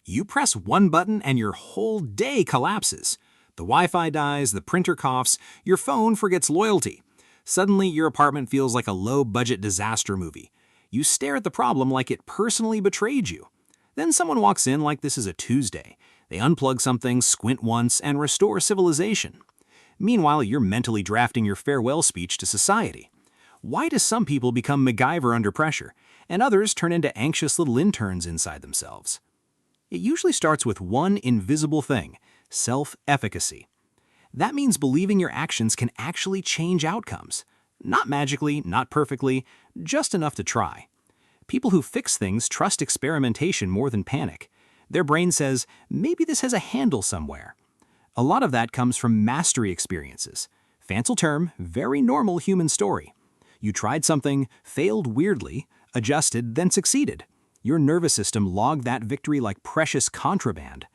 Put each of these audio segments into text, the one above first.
You press one button and your whole day collapses. The Wi-Fi dies, the printer coughs, your phone forgets loyalty. Suddenly, your apartment feels like a low-budget disaster movie. You stare at the problem like it personally betrayed you. Then someone walks in like this is a Tuesday. They unplug something, squint once, and restore civilization. Meanwhile, you're mentally drafting your farewell speech to society. Why do some people become MacGyver under pressure, and others turn into anxious little interns inside themselves? It usually starts with one invisible thing: self-efficacy. That means believing your actions can actually change outcomes. Not magically, not perfectly, just enough to try. People who fix things trust experimentation more than panic. Their brain says, maybe this has a handle somewhere. A lot of that comes from mastery experiences. Fancy term, very normal human story. You tried something, failed weirdly, adjusted, then succeeded. Your nervous system logged that victory like precious contraband.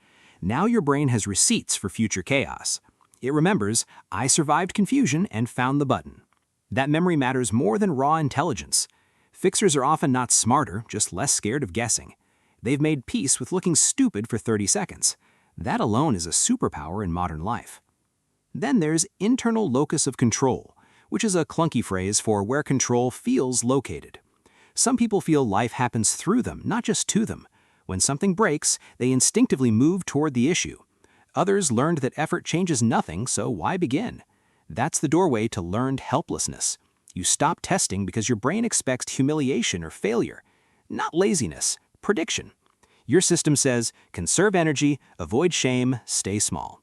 Now your brain has receipts for future chaos. It remembers, I survived confusion and found the button. That memory matters more than raw intelligence. Fixers are often not smarter, just less scared of guessing. They've made peace with looking stupid for 30 seconds. That alone is a superpower in modern life. Then there's internal locus of control, which is a clunky phrase for where control feels located. Some people feel life happens through them, not just to them. When something breaks, they instinctively move toward the issue. Others learned that effort changes nothing, so why begin? That's the doorway to learned helplessness. You stop testing because your brain expects humiliation or failure. Not laziness, prediction. Your system says, conserve energy, avoid shame, stay small.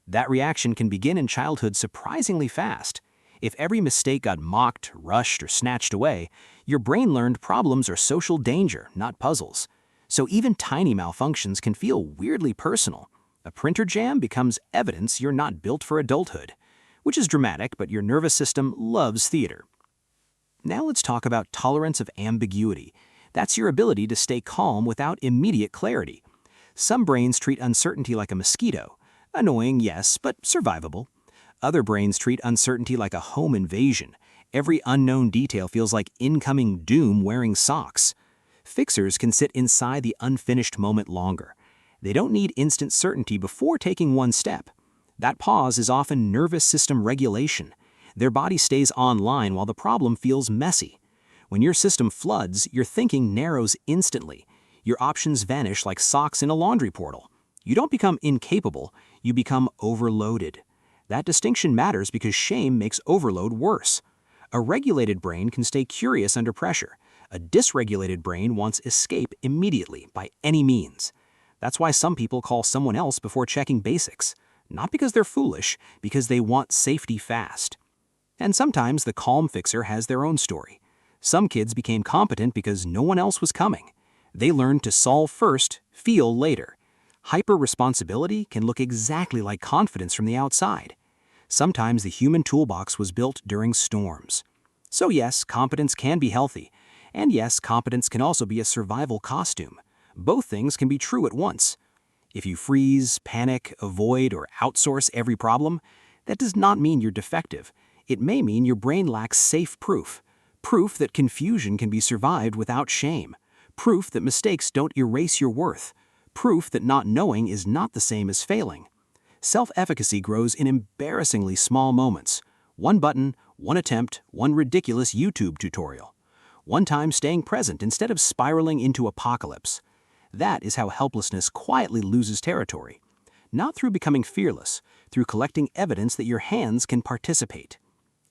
That reaction can begin in childhood surprisingly fast. If every mistake got mocked, rushed, or snatched away, your brain learned problems are social danger, not puzzles. So even tiny malfunctions can feel weirdly personal. A printer jam becomes evidence you're not built for adulthood, which is dramatic, but your nervous system loves theater. Now let's talk about tolerance of ambiguity. That's your ability to stay calm without immediate clarity. Some brains treat uncertainty like a mosquito. Annoying, yes, but survivable. Other brains treat uncertainty like a home invasion. Every unknown detail feels like incoming doom wearing socks. Fixers can sit inside the unfinished moment longer. They don't need instant certainty before taking one step. That pause is often nervous system regulation. Their body stays online while the problem feels messy. When your system floods, your thinking narrows instantly. Your options vanish like socks in a laundry portal. You don't become incapable, you become overloaded. That distinction matters because shame makes overload worse. A regulated brain can stay curious under pressure. A dysregulated brain wants escape immediately, by any means. That's why some people call someone else before checking basics. Not because they're foolish, because they want safety fast. And sometimes the calm fixer has their own story. Some kids became competent because no one else was coming. They learned to solve first, feel later. Hyper-responsibility can look exactly like confidence from the outside. Sometimes the human toolbox was built during storms. So yes, competence can be healthy. And yes, competence can also be a survival costume. Both things can be true at once. If you freeze, panic, avoid, or outsource every problem, that does not mean you're defective. It may mean your brain lacks safe proof. Proof that confusion can be survived without shame. Proof that mistakes don't erase your worth. Proof that not knowing is not the same as failing. Self-efficacy grows in embarrassingly small moments. One button, one attempt, one ridiculous YouTube tutorial. One time staying present instead of spiraling into apocalypse. That is how helplessness quietly loses territory. Not through becoming fearless, through collecting evidence that your hands can participate.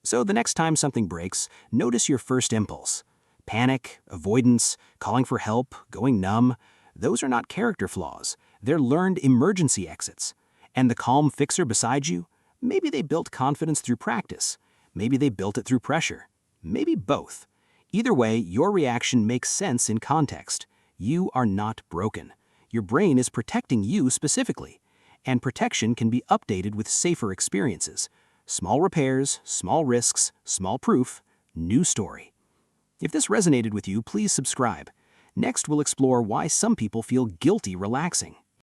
So the next time something breaks, notice your first impulse. Panic, avoidance, calling for help, going numb. Those are not character flaws. They're learned emergency exits. And the calm fixer beside you? Maybe they built confidence through practice. Maybe they built it through pressure. Maybe both. Either way, your reaction makes sense in context. You are not broken. Your brain is protecting you specifically. And protection can be updated with safer experiences. Small repairs, small risks, small proof, new story. If this resonated with you, please subscribe. Next, we'll explore why some people feel guilty relaxing.